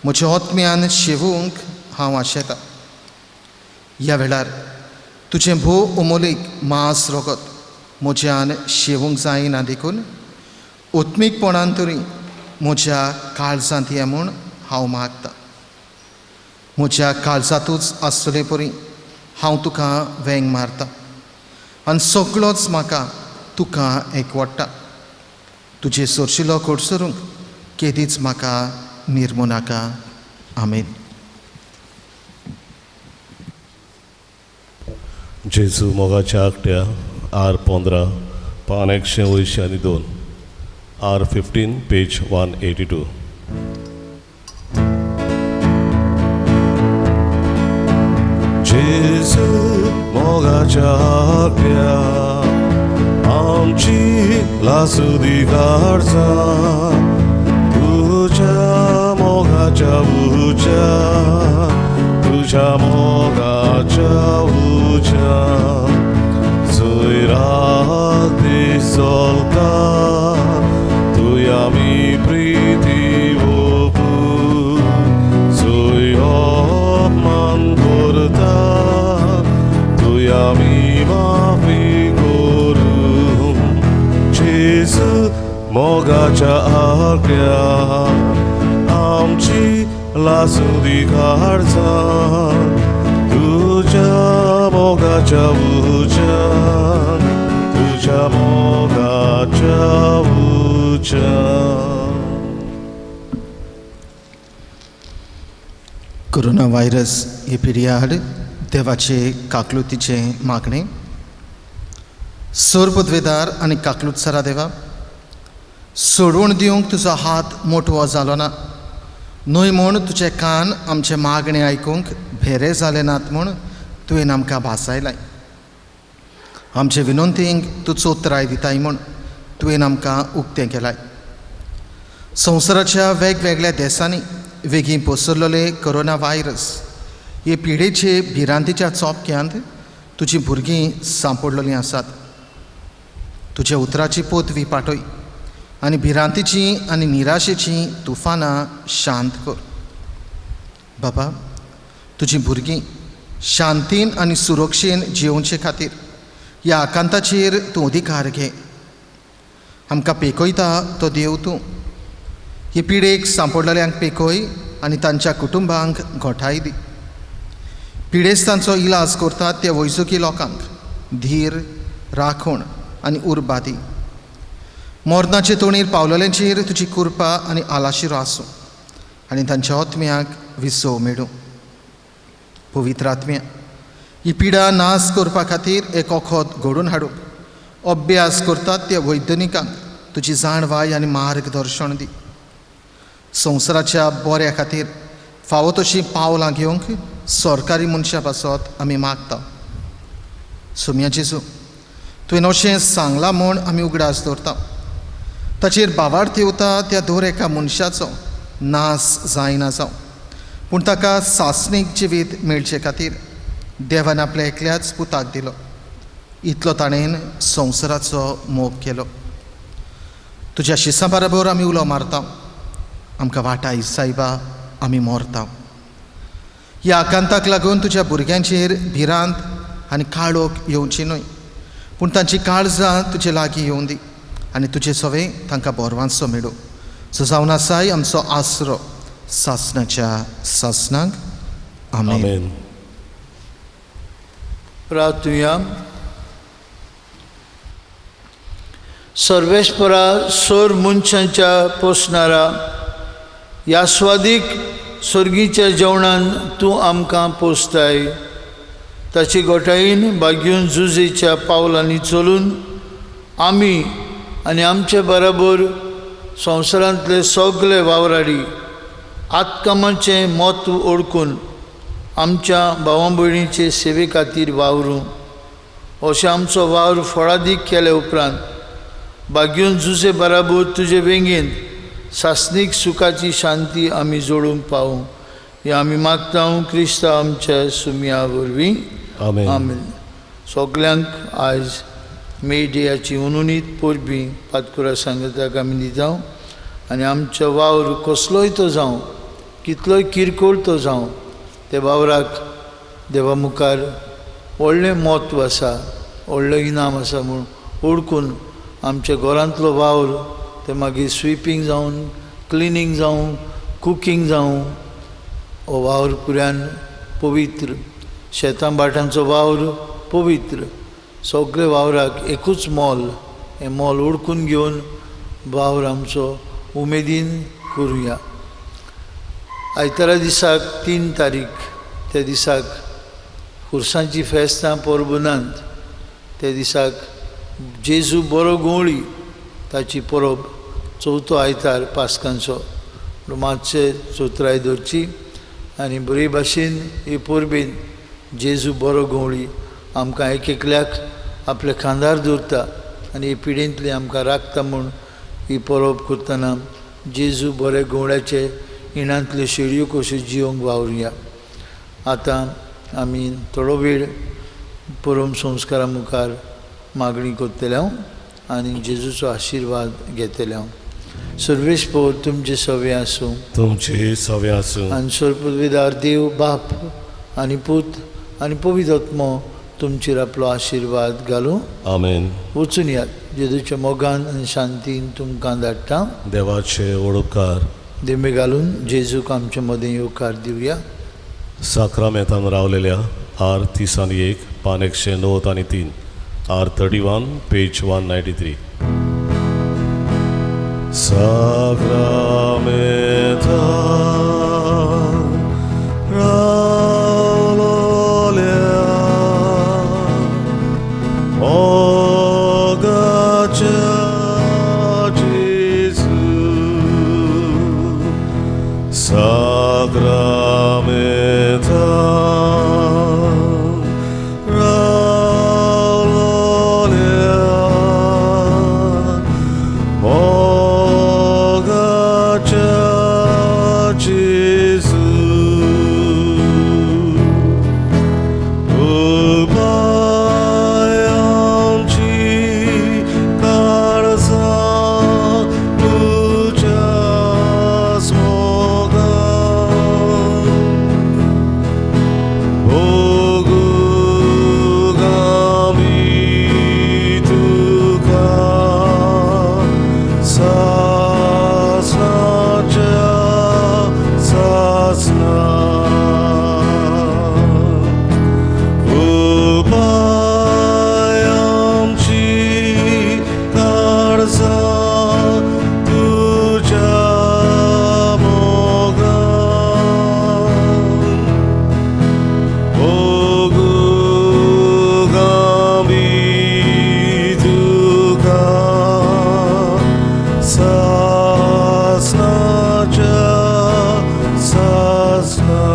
म्हज्या आत्म्यान शेवूंक हांव आशेतां. ह्या वेळार तुजें भोव अमोलीक मांस रगत म्हज्यान शेवूंक जायना देखून ओत्मीकपणान तरी म्हज्या काळजांत ये म्हूण हांव मागतां. म्हज्या काळजांतूच आसतले परी हांव तुका वेंग मारतां आनी सगळोच म्हाका तुका एकवडटा. तुजे सोरशिलो कोडसरूंक केदीच म्हाका निर्मू नाका. आमेन. जेजू मोगाच्या आकट्या R15 पान 182 R15 पेज 182. जेजू मोगाच्या आकट्या आमची लासुदी काळजा तुझ्या मोगाच्या उज्या तुझ्या मोगाच्या उज्या जोराक दीस चलता तुया मी प्रीती ओपू जोय अपमान करता तुया मी माफी करू. जेजू मोगाच्या आकट्या आमची लासुदी काळजा तुझ्या मोगाच्या उज्या तुझ्या मोगाच्या उज्या. कोरोना व्हायरस ही पिरियाड देवाचे काकलुतीचे मागणे. सोर पदवेदार आनी काकलुतसरा देवा, सोडवण दिवंक तुजो हात मोठो जालो ना, न्हय म्हूण तुजे कान आमचे मागणे आयकूंक भेरे जाले नात म्हूण तुवें आमकां भासायलाय. आमचे विनंतींक तूं चोत्राय दिताय म्हूण तुवें आमकां उक्तें केलाय. संवसाराच्या वेगवेगळ्या देशांनी वेगीं पसरलेले कोरोना व्हायरस हे पिडेचे भिरांतीच्या चोपक्यांत तुजीं भुरगीं सांपडलेलीं आसात. तुज्या उतराची पोतवी पाटय आनी भिरांतीची आनी निराशेची तुफानां शांत कर. बाबा, तुजीं भुरगीं शांतीन आनी सुरक्षेन जिवचे खातीर ह्या आकांताचेर तूं अधिकार घे. आमकां पेकयता तो देव तूं. हे पिडेक सांपडलेल्यांक पेकय आनी तांच्या कुटुंबांक घोटाय दी. पिडेस्तांचो इलाज करतात त्या वैजकी लोकांक धीर, राखण आनी उर्बा दी. मोरनाचे तोणीर पावलेल्यांचेर तुजी कृपा आनी आलाशिरो आसूं आनी तांच्या आत्म्याक विसव मेळूं. पवित्र आत्म्या, ही पिडा नाश करपा खातीर एक वखद घडोवन हाडूंक अभ्यास करतात त्या वैज्ञानिकांक तुजी जाणवाय आनी मार्गदर्शन दी. संवसाराच्या बऱ्या खातीर फावो तशीं पावलां घेवंक सरकारी मनशां पासत आमी मागता. सोम्या जेजू, तुवें अशें सांगलां म्हूण आमी उगडास दवरता. ताचेर भावार्थ येवता त्या दर एका मनशाचो नाश जायना जावं, पूण ताका सासणीक जिवीत मेळचे खातीर देवान आपल्या एकल्याच पुताक दिलो. इतलो ताणेन संवसाराचो मोग केलो. तुज्या शिसां बरोबर आमी उलो मारता. आमकां वाटाय सायबा, आमी मोरता. ह्या आकांताक लागून तुज्या भुरग्यांचेर भिरांत आनी काळोख येवची न्हय, पूण तांची काळजां तुजे लागीं येवं दी आनी तुजे सवे तांकां बोरवांचो मेळो. सो जावन आसाय आमचो आसरो सासणाच्या सासणाक. आमेन. प्रार्थुया. सर्वेस्परा सोर मनशांच्या पोसणारा ह्या स्वादीक स्वर्गीच्या जेवणान तूं आमकां पोसताय. ताची गोठायेन बागेवन जुजेच्या पावलांनी चलून आमी आनी आमचे बरोबर संवसारांतले सगळे वावराडी आत्कामाचें म्हत्व ओळखून आमच्या भावां भयणीचे सेवे खातीर वावरूं. अशें आमचो वावर फळादीक केले उपरांत बागेवन जुजे बराबर तुजे वेंगेंत सासनीक सुखाची शांती आमी जोडूंक पावूं हें आमी मागता क्रिस्ता आमच्या सुमया वरवीं आमेन. आमेन. सगल्यांक आयज मे डेयाची उनुनीत परबीं पातकुरा सांगताक आमी दिता आनी आमचो वावर कसलोय तो जावं कितलोय किरकोळ तो जावं त्या वावराक देवा मुखार व्हडलें म्हत्व आसा, व्हडलें इनाम आसा म्हूण ओळखून आमच्या घरांतलो वावर ते मागीर स्विपींग जावन क्लिनींग जावं कुकींग जावं हो वावर पुरान पवित्र, शेतां भाटांचो वावर पवित्र, सगळे वावराक एकूच मोल, हें मोल ओळखून घेवन वावर आमचो उमेदीन करुया. आयतारा दिसाक 3 तारीख त्या दिसाक खुर्सांची फेस्तां परबनांत त्या दिसाक जेजू बरो गवळी ताची परब चवथो आयतार पास्कांचो मातशें चोत्राय धरची आनी बरे भाशेन हे परबेन जेजू बरो गवळी आमकां एक एकल्याक आपले खांदार दवरता आनी हे पिडेंतली आमकां राखता म्हूण ही परब करतना जेजू बरे गवळ्याचे इणांतल्यो शेळयो कश्यो जिवंक वावरुया. आतां आमी थोडो वेळ परम संस्कारा मुखार मागणी करतले हांव आनी जेजूचो आशिर्वाद घेतले हांव. सर्वेस्पर तुमचे सवे आसूं, तुमची सवे आसूं. आनी सर्वपदवीदार देव बाप आनी पूत आनी पवित्र आत्मो तुमचेर आपलो आशिर्वाद घालूं. आमेन. वचून यात. जेजूच्या मोगान आनी शांतीन तुमकां धाडटा. देवाचे ओडकार देमे घालून जेजूक आमचे मदें येवकार दिवया. साक्रामेंतान रावलेल्या आर 301 पान 109 आणि 3 आर 31 पेज 193. साक्रामेंतान रावलेल्या मोगाच्या जेजू साक्रामेंतान रावलेल्या मोगाच्या जेजू उपायांची काळजां तुझ्याच मोगान भोगूंक आमी तुका सासणाच्या सासणां. उपायांची काळजां तुझ्या मोगान भोगूंक आमी तुका सासणाच्या सासणां.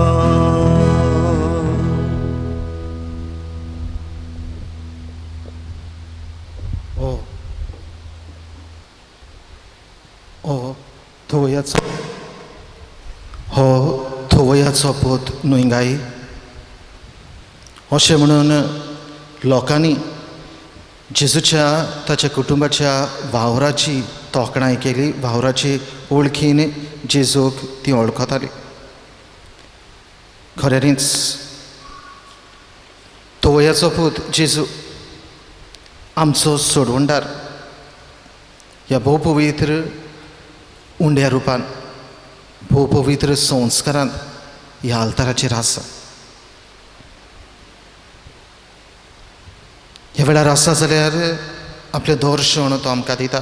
हो थोवयाचो पूत नुयंगाई अशें म्हणून लोकांनी जेजूच्या ताच्या कुटुंबाच्या वावराची तोखणाय केली. वावराची वळखीन जेजूक ती वळखताली. खऱ्यांनीच थोवयाचो पूत जेजू आमचो सोडवणदार ह्या भोव पवित्र उंड्या रुपान भोव पवित्र संस्कारान ह्या आल्ताराचेर आसा. ह्या वेळार आसा जाल्यार आपलें दर्शन तो आमकां दिता.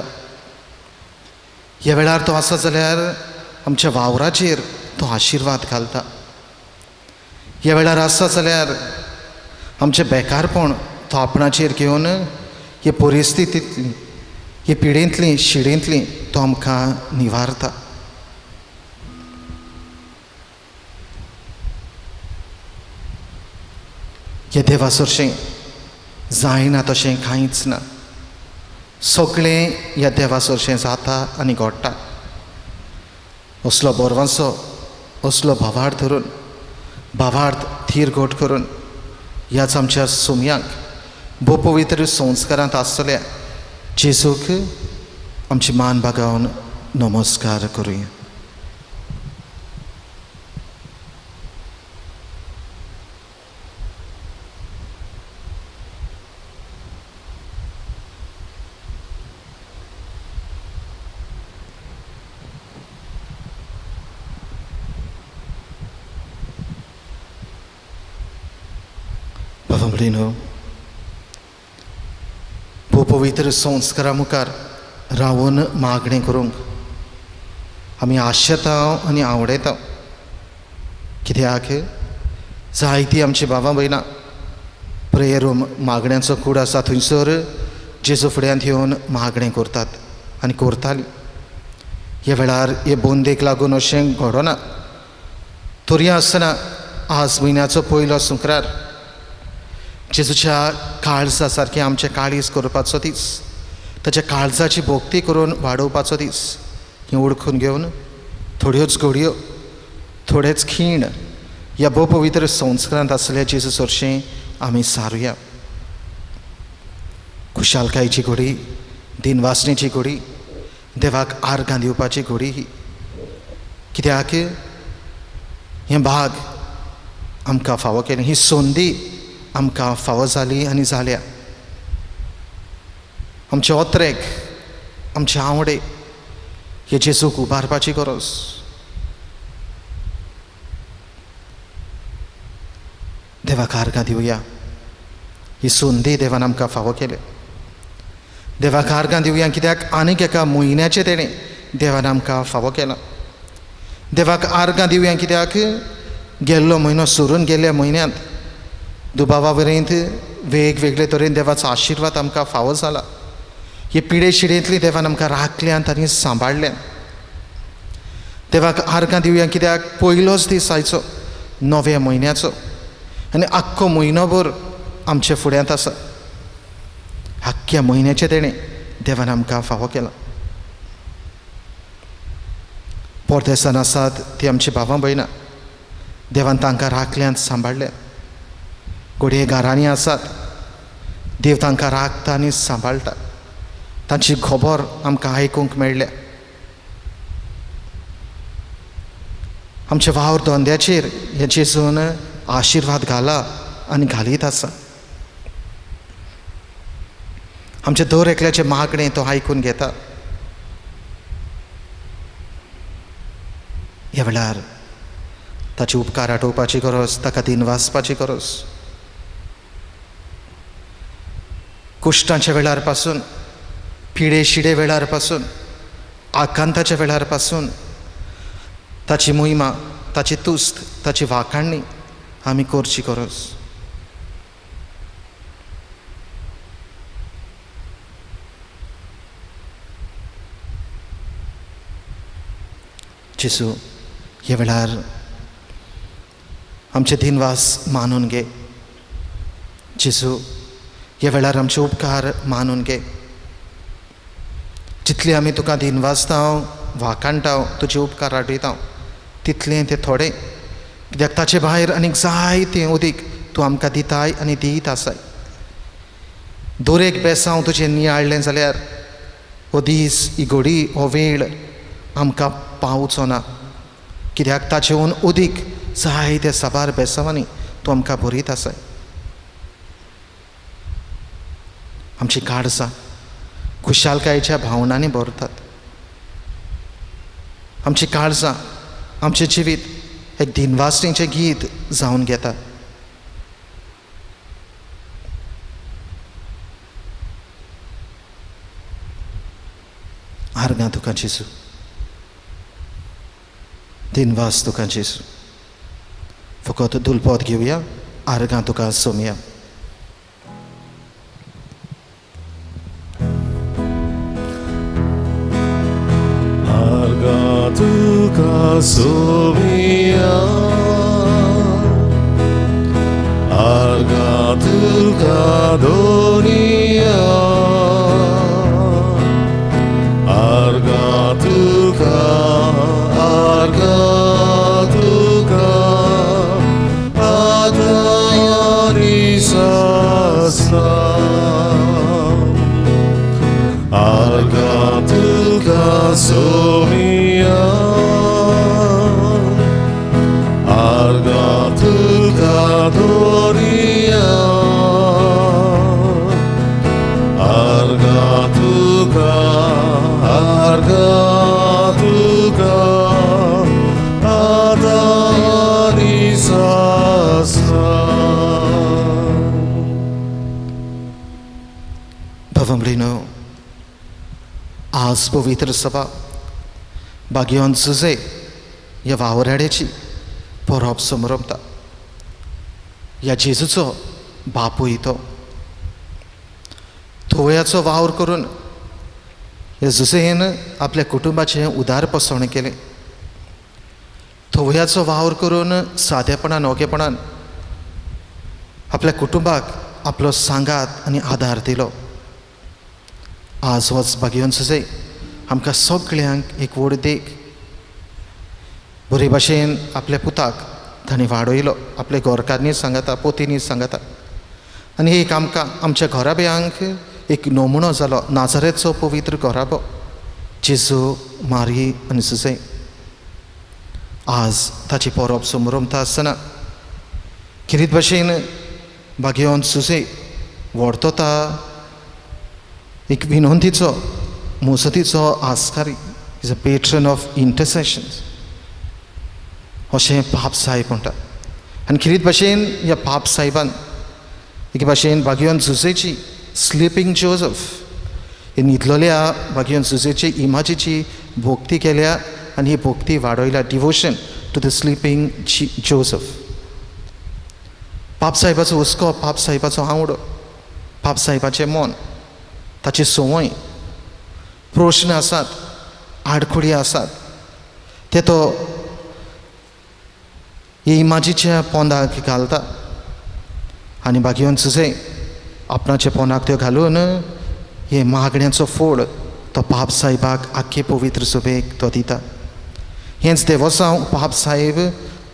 ह्या वेळार तो आसा जाल्यार आमच्या वावराचेर तो आशिर्वाद घालता. ह्या वेळार आसा जाल्यार आमचें बेकारपण तो आपणाचेर घेवन हे परिस्थितींतली हे पिडेंतली शिडेंतली तो आमकां निवारता. हे देवासरशें जायना तशें कांयच ना. सगळें ह्या देवासरशें जाता आनी घडटा. असलो बोरवांचो असलो भावार्थ धरून भावार्थ थीर घोट करून ह्याच आमच्या सोमयांक भोव पवित्र संस्कारांत आसतल्या जेजूक आमची मान बागावन नमस्कार करूया. भावमभयणीनो, भोव पवित्र संस्कारा मुखार रावून मागणें करूंक आमी आशेता आनी आवडयता. कित्याक जायतीं आमची भावां भयणां प्रेयर रूम मागण्यांचो कूड आसा थंयसर जेजू फुड्यांत येवन मागणें करतात आनी करतालीं. ह्या वेळार हे बोंदेक लागून अशें घडोना. तरी आसतना आज म्हयन्याचो पयलो शुक्रार जेजूच्या काळजा सारकें आमचें काळीज करपाचो दीस, ताच्या काळजाची भोक्ती करून वाडोवपाचो दीस. हें ओळखून घेवन थोड्योच घडयो थोडेच खीण ह्या भोव पवित्र संस्कारांत आसलेल्या जेजू चडशें आमी सारुया. खुशालकायेची घडी, दिनवासणेची घडी, देवाक आर्गां दिवपाची घडी ही. कित्याक हें भाग आमकां फावो केलें, ही संदी आमकां फावो जाली आनी जाल्या. आमचे ओत्रेक आमचे आवडे हे जेजूक उबारपाची गरज. देवाक आर्गां दिवया. ही संदी देवान आमकां फावो केले. देवाक आर्गां दिवया कित्याक आनीक एका म्हयन्याचें तेणें देवान आमकां फावो केला. देवाक आर्गां दिवया कित्याक गेल्लो म्हयनो सुरून गेल्ल्या म्हयन्यांत दुबावा वरेंत वेगवेगळे तरेन देवाचो आशिर्वाद आमकां फावो जाला. हे पिडे शिडेंतली देवान आमकां राखल्यांत आनी सांबाळल्यात. देवाक आर्गां दिवया कित्याक पयलोच दीस आयचो नव्या म्हयन्याचो आनी आख्खो म्हयनोभर आमचे फुड्यांत आसा. आख्ख्या म्हयन्याचें तेणें देवान आमकां फावो केला. परदेसान आसात ती आमची भावां भयणां, देवान तांकां राखल्यांत सांबाळल्यात. घोडये घरांनी आसात, देव तांकां राखता आनी सांबाळटा. तांची खबर आमकां आयकूंक मेळ्ळ्या. आमच्या वावर धंद्याचेर हे जेजून आशिर्वाद घाला आनी घालीत आसा. आमचे दर एकल्याचे मागणें तो आयकून घेता. ह्या वेळार ताचे उपकार आठोवपाची गरज, ताका दिनवासपाची गरज. कुश्टांच्या वेळार पासून, पिडे शिडे वेळार पासून, आकांताच्या वेळार पासून ताची मोहिमा, ताची तुस्त, ताची वाखाणणी आमी करची गरज. जेजू ह्या वेळार आमचे दिनवास मानून घे. जेजू ह्या वेळार आमचे उपकार मानून घे. जितले आमी तुका दिनवासता वाखाणटा, तुजे उपकार आठयता, तितलें तें थोडें. कित्याक ताचे भायर आनीक जायतें उदीक तूं आमकां दिताय आनी दित आसाय. दर एक बेसांव तुजें नियाळ्ळें जाल्यार हो दीस, ही घडी, हो वेळ आमकां पावचो ना. कित्याक ताचेवन उदीक जायते साबार बेसांवांनी तूं आमकां भरीत आसाय. आमची काळजां खुशालकायेच्या भावनांनी भरतात. आमची काळजां, आमचें जिवीत एक दिनवासणेचें गीत जावन घेता. आर्गां तुका जेजू, दिनवास तुका जेजू. फकत दुलपद घेवया, आर्गां तुका सोमया. आर्गां तुका सोमया, आर्गां तुका दोनिया, आर्गां तुका भावमळीनो, आज पवित्र सभा बागयोन जुजे ह्या वावराड्याची परब समरमता. ह्या जेजूचो बापूय तो धोवयाचो वावर करून ह्या जुजेन आपल्या कुटुंबाचें उदारपसण केलें. धोवयाचो वावर करून सादेपणान ओगेपणान आपल्या कुटुंबाक आपलो सांगात आनी आदार दिलो. आज होच बागयोन जुजे आमकां सगळ्यांक एक व्हड देख. बरे भाशेन आपल्या पुताक ताणें वाडयलो, आपल्या घरकान्नी सांगता, पोतींनी सांगता. आनी एक आमकां आमच्या घराब्यांक एक नमुनो जालो, नाझारेचो पवित्र घराबो जेजू, मारी आनी जुजे. आज ताची परब समरमता आसतना किरीत भाशेन बागयोन जुजे व्हरतो ता एक विनंतीचो, मुसतीचो आस्कारी. इज अ पेट्रन ऑफ इंटरसेशन्स अशें पाप साहेब म्हणटा. आनी किरीत भाशेन ह्या पाप साहेबान एक भाशेन बागयोन जुजेची स्लिपींग जोझफ हे न्हिदलेल्या बागयोन जुजेची इमाजीची भोक्ती केल्या आनी ही भोक्ती वाडयल्या. Devotion to the sleeping Joseph. पाप साहेबाचो हुस्को, पाप साहेबाचो आवडो, पाप साहेबाचें मन, ताची संवय, प्रश्न आसात, आडखळी आसात, ते तो हे इमाजीच्या पोंदाक घालता. आनी बागयोन जुजे आपणाच्या पोंदाक त्यो घालून हे मागण्याचो फोड तो पाप साहेबाक आख्खे पवित्र सभेक तो दिता. हेंच देवसांव पाप साहेब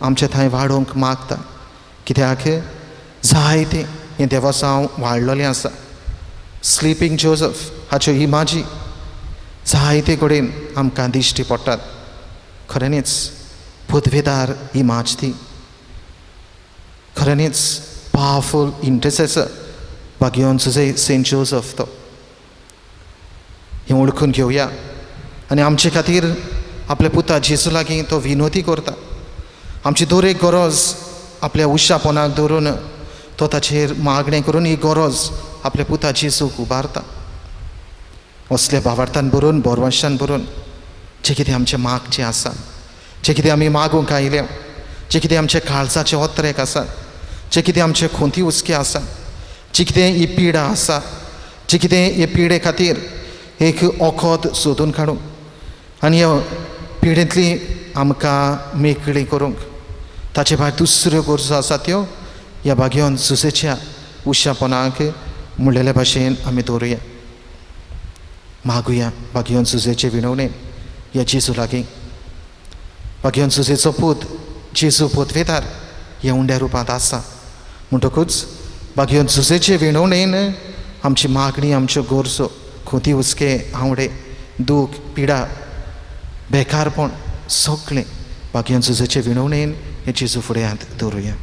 आमच्या थंय वाडोवंक मागता. कित्याक जायते हे देवसांव वाडलेलें आसा. स्लिपींग जोझफ हाच्यो इमाजी जायते कडेन आमकां दिश्टी पडटात. खऱ्यांनीच पुदवेदार इमाज ती. खऱ्यांनीच पावरफूल इंटरसेसर बागयोन जुजे सेंट जोझफ तो. हें ओळखून घेवया आनी आमचे खातीर आपल्या पुता जेजू लागीं तो विनोदी करता. आमची दर एक गरज आपल्या उशापोनाक धरून तो ताचेर मागणें करून ही गरज आपल्या पुता जेजूक उबारता. असल्या भावार्थान बरोवन, बोरवंशान बरोवन जें कितें आमचें मागचें आसा, जें कितें आमी मागूंक आयल्या, जें कितें आमच्या काळजाचे ओत्रेक आसा, जें कितें आमचे खोंती हुस्के आसा, जी कितें ही पिडा आसा, जी कितें हे पिडे खातीर एक ओखद सोदून काडूंक आनी ह्या पिडेंतली आमकां मेकळी करूंक ताचे भायर दुसऱ्यो गरजो आसा त्यो ह्या बागयोन जुजेच्या उशापोनाक म्हणलेल्या भाशेन आमी दवरुया. मागुया बागयोन जुजेचे विणवणेन ह्या जेजू लागीं. बागयोन जुजेचो पूत जेजू पोतवेदार ह्या उंड्या रुपांत आसा. म्हणटकूच बागयोन जुजेचे विणवणेन आमची मागणी, आमच्यो गरजो, खोंती हुस्के, आवडे, दूख, पिडा, बेकारपण सगळें बागयोन जुजेचे विणवणेन हे जेजू फुडें दवरुया.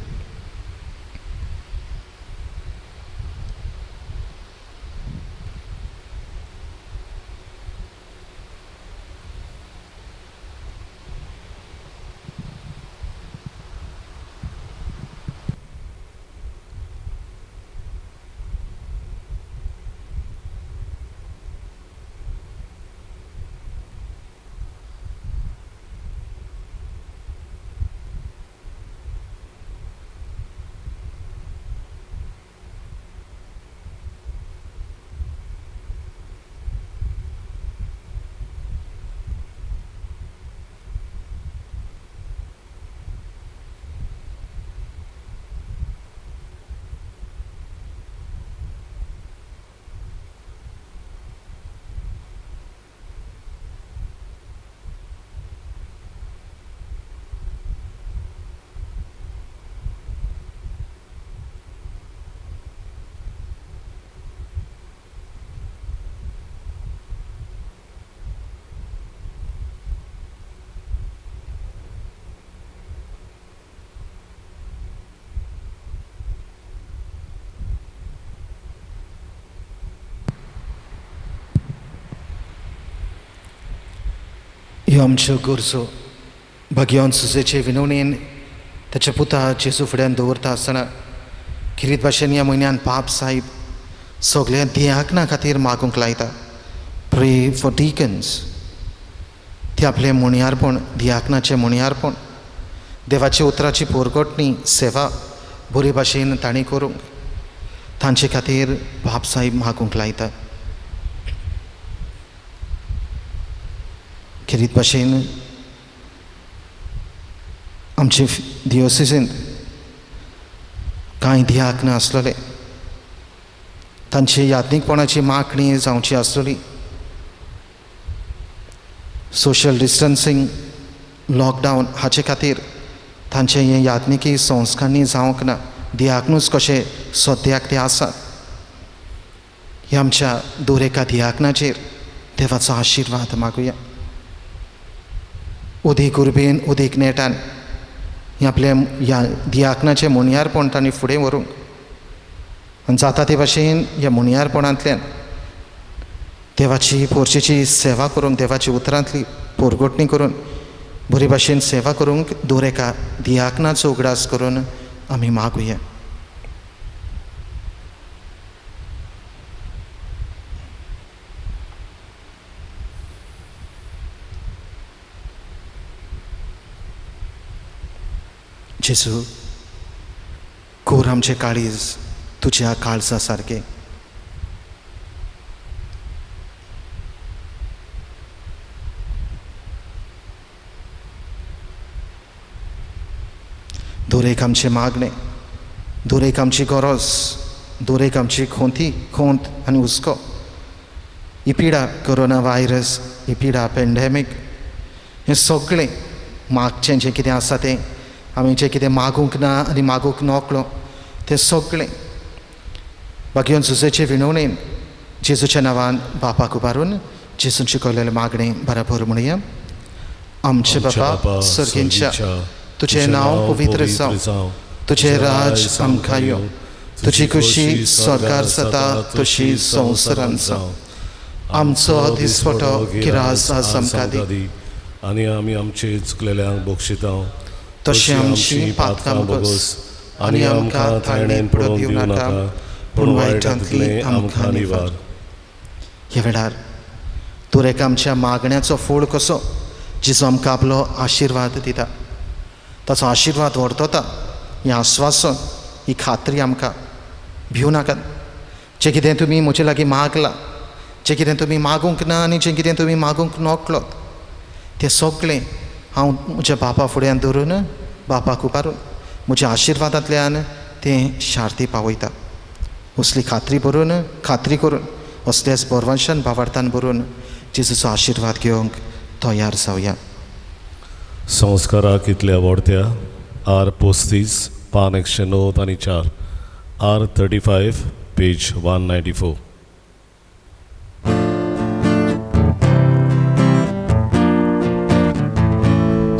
ह्यो आमच्यो गरजो बागयोन जुजेचे विणवणेन ताच्या पुता जेजू फुड्यान दवरता आसतना खिरीत भाशेन ह्या म्हयन्यान पाप साहेब सगळ्या दियाकना खातीर मागूंक लायता. प्रे फॉर डिकन्स. ते आपलें मुणयारपण, दियाकनाचें मुणयारपण, देवाचे उतराची पोरगोटणी सेवा बरे भाशेन तांणी करूंक तांचे खातीर बाप साहेब मागूंक लायता. खिरीत भाशेन आमचे दियोसिसींत कांय दियाकना आसलेले, तांची यात्नीकपणाची मागणी जावची आसली. सोशल डिस्टन्सिंग, लॉकडावन हाचे खातीर तांचे हे यात्निकी संस्कारांनी जावंक ना. दियाकनूच कशे सद्याक ते आसात. ह्या आमच्या दोरेका दियाकनाचेर देवाचो आशिर्वाद मागुया. उदीक उर्बेन, उदीक नेटान हे आपल्या ह्या दियाकनाचें मुणयारपण तांणी फुडें व्हरूंक आनी जाता ते भाशेन ह्या मुणयारपणांतल्यान देवाची पोरचेची सेवा करूंक, देवाची उतरांतली पोरगोटणी करून बरे भाशेन सेवा करूंक दोरेका दियाकनाचो उगडास करून आमी मागुया. जेजू, कोर आमचे काळीज तुज्या काळजा सारके. दोरेक आमचे मागणे, दोरेक आमची गरज, दोरेक आमची खोंत आनी हुस्को. ही पिडा, कोरोना व्हायरस, ही पिडा, पॅन्डेमीक, हें सगळें मागचें जें कितें आसा तें आमी जें कितें मागूंक ना आनी मागूंक नकळो तें सगळें बागयोन झुजेचे विणवणेन जेजूच्या नांवान बापाक उबारून जेजूचे कळलेले मागणें बराबर म्हणुया. आमचे बापा सर्गेंच्या, तुजें नांव पवित्र जावं, तुजें राज आमकां यो, तुजी खुशी स्वर्गार जाता तशी संवसारांत जावं. आमचो दिसपटो गिरास आज आमकां दी, आनी आमी आमचे चुकलेल्यांक बक्षिता तशें आमची पातकां बगोस, आनी आमकां थाळणेन पडोवंक दिवं नाका, पूण वायटांतली आमकां निवार. ह्या वेळार तुरेक आमच्या मागण्याचो फोड कसो जेजू आमकां आपलो आशिर्वाद दिता. ताचो आशिर्वाद वर्तता हें आस्वासन, ही खात्री आमकां भिवू नाकात. जें कितें तुमी म्हजे लागीं मागलां, जें कितें तुमी मागूंक ना आनी जें कितें तुमी मागूंक नकळोत, तें सगळें हांव म्हज्या बापा फुड्यान दवरून, बापाक उबारून म्हज्या आशिर्वादांतल्यान तें शार्ती पावयता. असली खात्री करून असल्याच बोरवांशान भावार्थान बरोवन जेजूचो आशिर्वाद घेवंक तयार जावया. संस्काराक इतल्या व्हडत्या R35 पान 109 आनी 4, R35 पेज 194.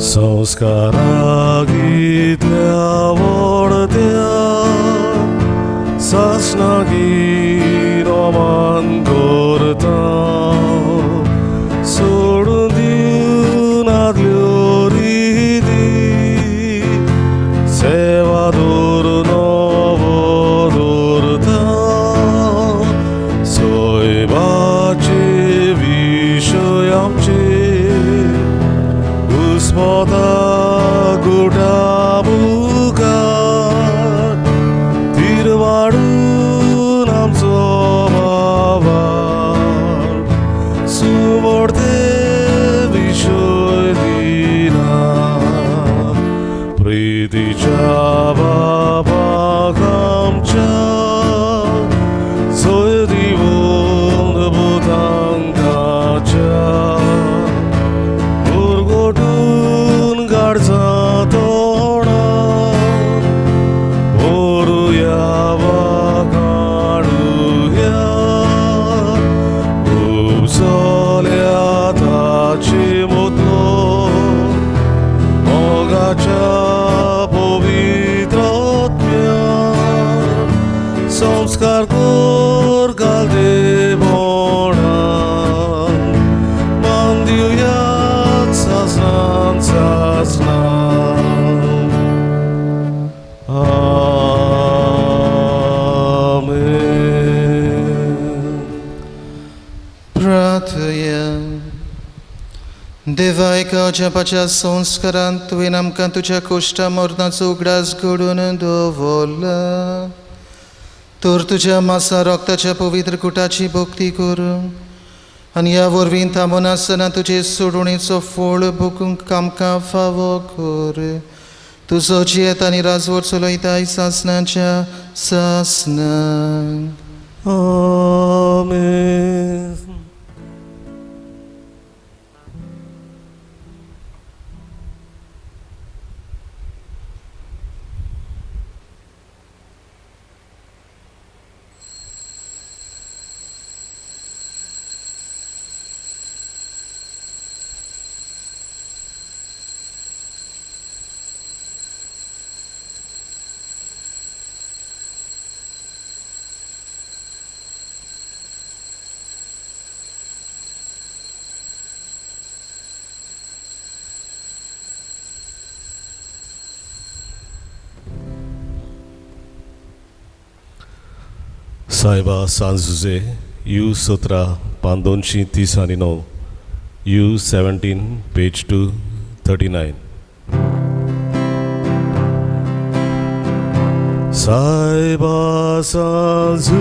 संस्काराक इतल्या व्हडत्या सासणागी रोमान करता, सोडून दिवन आदल्यो रिती, सेवा दवरून नवो दवरता, सोयबाचे विशय आमचे उस्मता गुटा मुखार तीर वाडून आमचो बाबार सुमोडते विशय दिना. प्रितीच्या बाबाक आमच्या सोय दिवंक भुतांकाच्या उरगोटून गाडचा तोणा ओरुया वा काडुया उपसल्या ताचे मोतलो मोगाच्या पवित्रत्म्यान संस्कार कोर घालते बोणान मान दिवया सासनान सासना. देवा एका जपाच्या संस्कारांत तुवें आमकां तुज्या कोश्टा मरणाचो उगडास घडोवन दवरला. तर तुज्या मासा रक्ताच्या पवित्र कुटाची भक्ती कर आनी ह्या वरवीं थांबून आसतना तुजे सोडवणेचो फळ भोगूंक आमकां फावो कर. तुजो जियेत आनी राजवट चलयताय सासणाच्या सासणां. आमेन. सायबा सांजुजे यू 17 पान 239 यू 17 पेज 239. सायबा सांजुजे